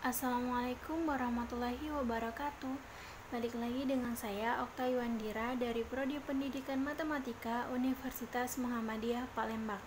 Assalamualaikum warahmatullahi wabarakatuh. Balik lagi dengan saya Okta Yuandira dari Prodi Pendidikan Matematika Universitas Muhammadiyah Palembang.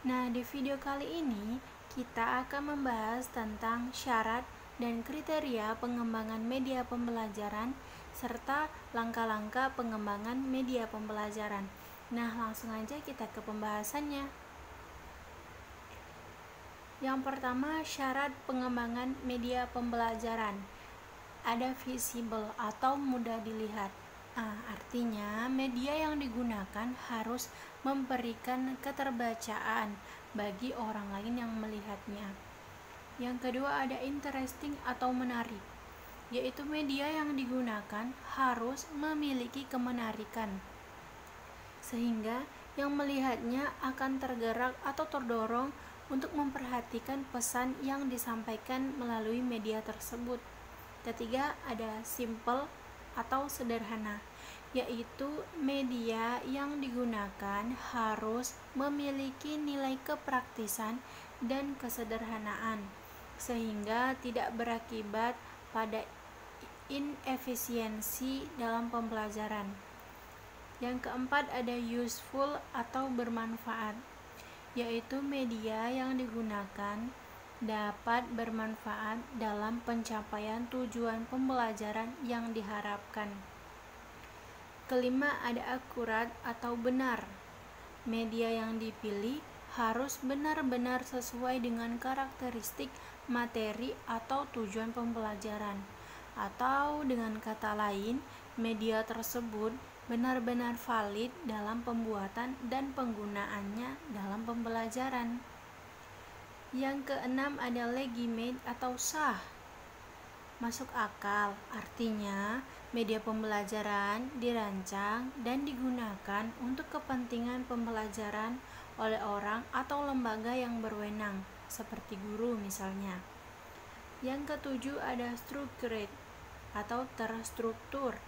Nah, di video kali ini kita akan membahas tentang syarat dan kriteria pengembangan media pembelajaran serta langkah-langkah pengembangan media pembelajaran. Nah, langsung aja kita ke pembahasannya. Yang pertama, syarat pengembangan media pembelajaran. Ada visible atau mudah dilihat. Artinya media yang digunakan harus memberikan keterbacaan bagi orang lain yang melihatnya. Yang kedua, ada interesting atau menarik, yaitu media yang digunakan harus memiliki kemenarikan sehingga yang melihatnya akan tergerak atau terdorong untuk memperhatikan pesan yang disampaikan melalui media tersebut. Ketiga, ada simple atau sederhana, yaitu media yang digunakan harus memiliki nilai kepraktisan dan kesederhanaan sehingga tidak berakibat pada inefisiensi dalam pembelajaran. Yang keempat, ada useful atau bermanfaat, yaitu media yang digunakan dapat bermanfaat dalam pencapaian tujuan pembelajaran yang diharapkan. Kelima, ada akurat atau benar. Media yang dipilih harus benar-benar sesuai dengan karakteristik materi atau tujuan pembelajaran. Atau dengan kata lain, media tersebut benar-benar valid dalam pembuatan dan penggunaannya dalam pembelajaran. Yang keenam, ada legitimate atau sah. Masuk akal, artinya media pembelajaran dirancang dan digunakan untuk kepentingan pembelajaran oleh orang atau lembaga yang berwenang, seperti guru misalnya. Yang ketujuh, ada structured atau terstruktur.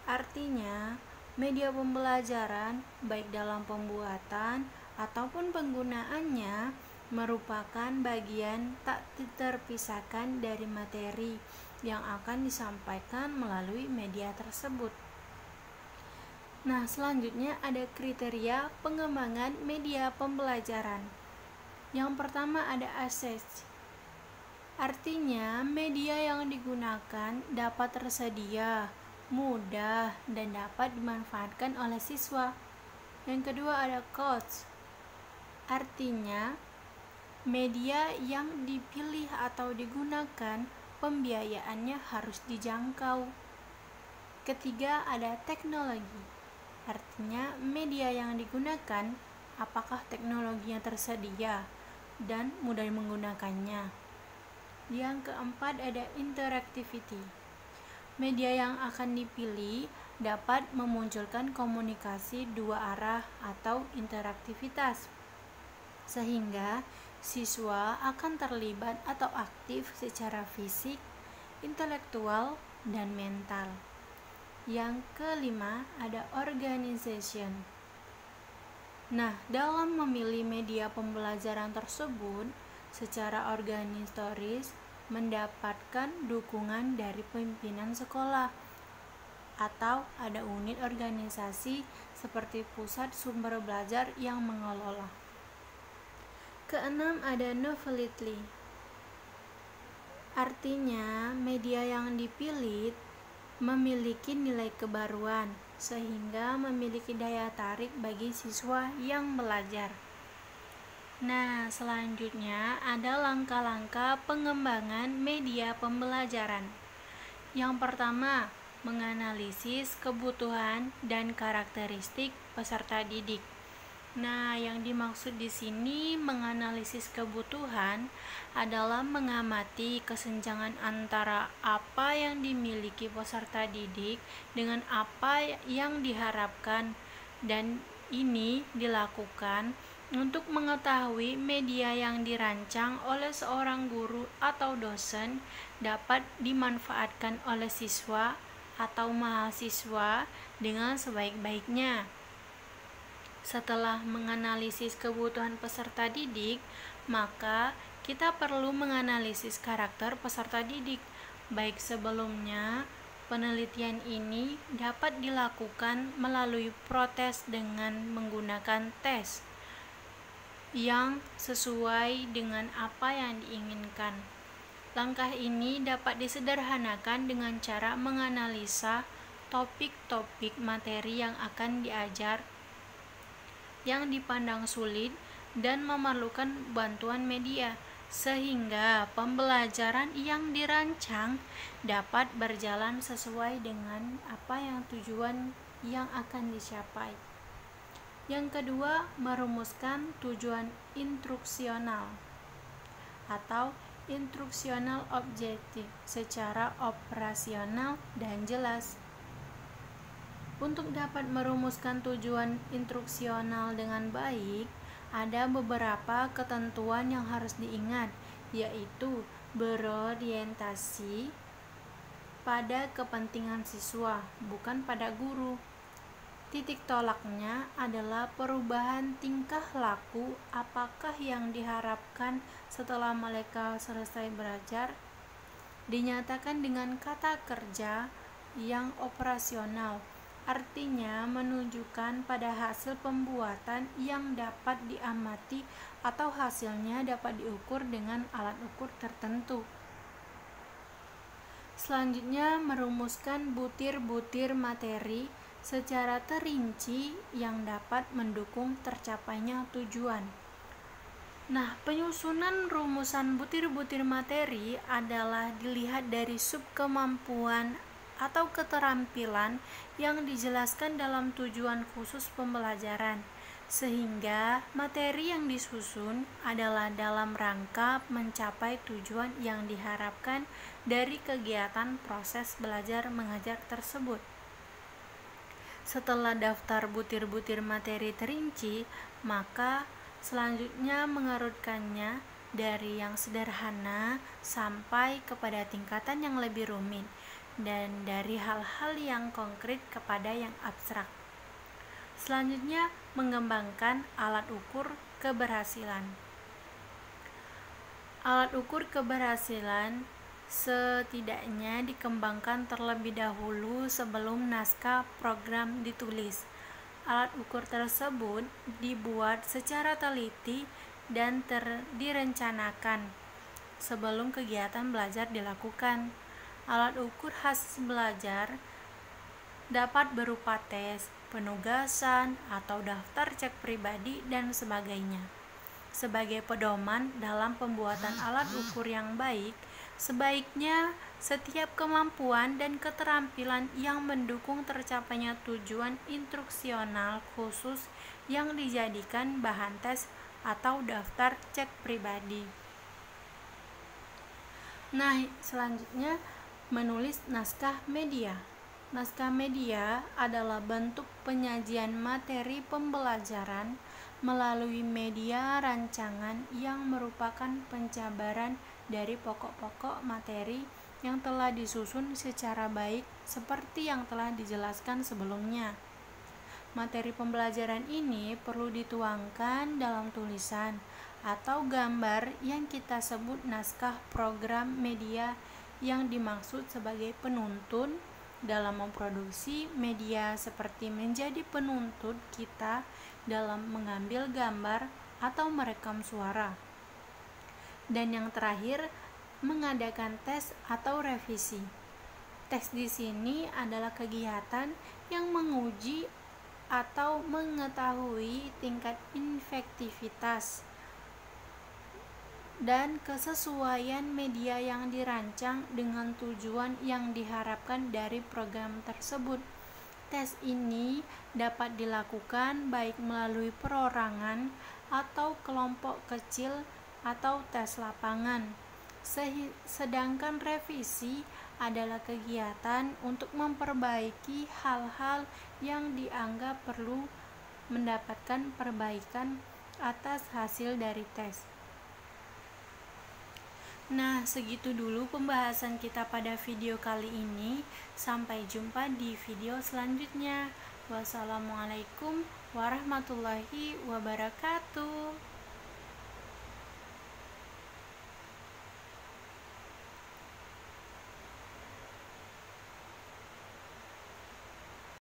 Artinya, media pembelajaran baik dalam pembuatan ataupun penggunaannya merupakan bagian tak terpisahkan dari materi yang akan disampaikan melalui media tersebut. Nah, selanjutnya ada kriteria pengembangan media pembelajaran. Yang pertama, ada access. Artinya, media yang digunakan dapat tersedia, mudah, dan dapat dimanfaatkan oleh siswa. Yang kedua, ada cost. Artinya, media yang dipilih atau digunakan pembiayaannya harus dijangkau. Ketiga, ada teknologi. Artinya, media yang digunakan apakah teknologinya tersedia dan mudah menggunakannya. Yang keempat, ada interactivity. Media yang akan dipilih dapat memunculkan komunikasi dua arah atau interaktivitas, sehingga siswa akan terlibat atau aktif secara fisik, intelektual, dan mental. Yang kelima, ada organization. Nah, dalam memilih media pembelajaran tersebut, secara organisatoris mendapatkan dukungan dari pimpinan sekolah atau ada unit organisasi seperti pusat sumber belajar yang mengelola. Keenam, ada novelty. Artinya, media yang dipilih memiliki nilai kebaruan sehingga memiliki daya tarik bagi siswa yang belajar. Nah, selanjutnya ada langkah-langkah pengembangan media pembelajaran. Yang pertama, menganalisis kebutuhan dan karakteristik peserta didik. Nah, yang dimaksud di sini menganalisis kebutuhan adalah mengamati kesenjangan antara apa yang dimiliki peserta didik dengan apa yang diharapkan, dan ini dilakukan untuk mengetahui media yang dirancang oleh seorang guru atau dosen dapat dimanfaatkan oleh siswa atau mahasiswa dengan sebaik-baiknya. Setelah menganalisis kebutuhan peserta didik, maka kita perlu menganalisis karakter peserta didik, baik sebelumnya. Penelitian ini dapat dilakukan melalui proses dengan menggunakan tes yang sesuai dengan apa yang diinginkan. Langkah ini dapat disederhanakan dengan cara menganalisa topik-topik materi yang akan diajar yang dipandang sulit dan memerlukan bantuan media, sehingga pembelajaran yang dirancang dapat berjalan sesuai dengan apa yang tujuan yang akan dicapai. Yang kedua, merumuskan tujuan instruksional atau instruksional objektif secara operasional dan jelas. Untuk dapat merumuskan tujuan instruksional dengan baik, ada beberapa ketentuan yang harus diingat, yaitu berorientasi pada kepentingan siswa, bukan pada guru. Titik tolaknya adalah perubahan tingkah laku, apakah yang diharapkan setelah mereka selesai belajar, dinyatakan dengan kata kerja yang operasional, artinya menunjukkan pada hasil pembuatan yang dapat diamati atau hasilnya dapat diukur dengan alat ukur tertentu. Selanjutnya, merumuskan butir-butir materi secara terinci yang dapat mendukung tercapainya tujuan. Nah, penyusunan rumusan butir-butir materi adalah dilihat dari sub kemampuan atau keterampilan yang dijelaskan dalam tujuan khusus pembelajaran, sehingga materi yang disusun adalah dalam rangka mencapai tujuan yang diharapkan dari kegiatan proses belajar mengajar tersebut. Setelah daftar butir-butir materi terinci, maka selanjutnya mengerutkannya dari yang sederhana sampai kepada tingkatan yang lebih rumit, dan dari hal-hal yang konkret kepada yang abstrak. Selanjutnya, mengembangkan alat ukur keberhasilan. Alat ukur keberhasilan setidaknya dikembangkan terlebih dahulu sebelum naskah program ditulis. Alat ukur tersebut dibuat secara teliti dan direncanakan sebelum kegiatan belajar dilakukan. Alat ukur hasil belajar dapat berupa tes, penugasan, atau daftar cek pribadi, dan sebagainya. Sebagai pedoman dalam pembuatan alat ukur yang baik, sebaiknya setiap kemampuan dan keterampilan yang mendukung tercapainya tujuan instruksional khusus yang dijadikan bahan tes atau daftar cek pribadi. Nah, selanjutnya menulis naskah media. Naskah media adalah bentuk penyajian materi pembelajaran melalui media rancangan yang merupakan penjabaran dari pokok-pokok materi yang telah disusun secara baik seperti yang telah dijelaskan sebelumnya. Materi pembelajaran ini perlu dituangkan dalam tulisan atau gambar yang kita sebut naskah program media, yang dimaksud sebagai penuntun dalam memproduksi media, seperti menjadi penuntut kita dalam mengambil gambar atau merekam suara. Dan yang terakhir, mengadakan tes atau revisi. Tes di sini adalah kegiatan yang menguji atau mengetahui tingkat efektivitas dan kesesuaian media yang dirancang dengan tujuan yang diharapkan dari program tersebut. Tes ini dapat dilakukan baik melalui perorangan atau kelompok kecil atau tes lapangan. Sedangkan revisi adalah kegiatan untuk memperbaiki hal-hal yang dianggap perlu mendapatkan perbaikan atas hasil dari tes. Nah, segitu dulu pembahasan kita pada video kali ini. Sampai jumpa di video selanjutnya. Wassalamualaikum warahmatullahi wabarakatuh.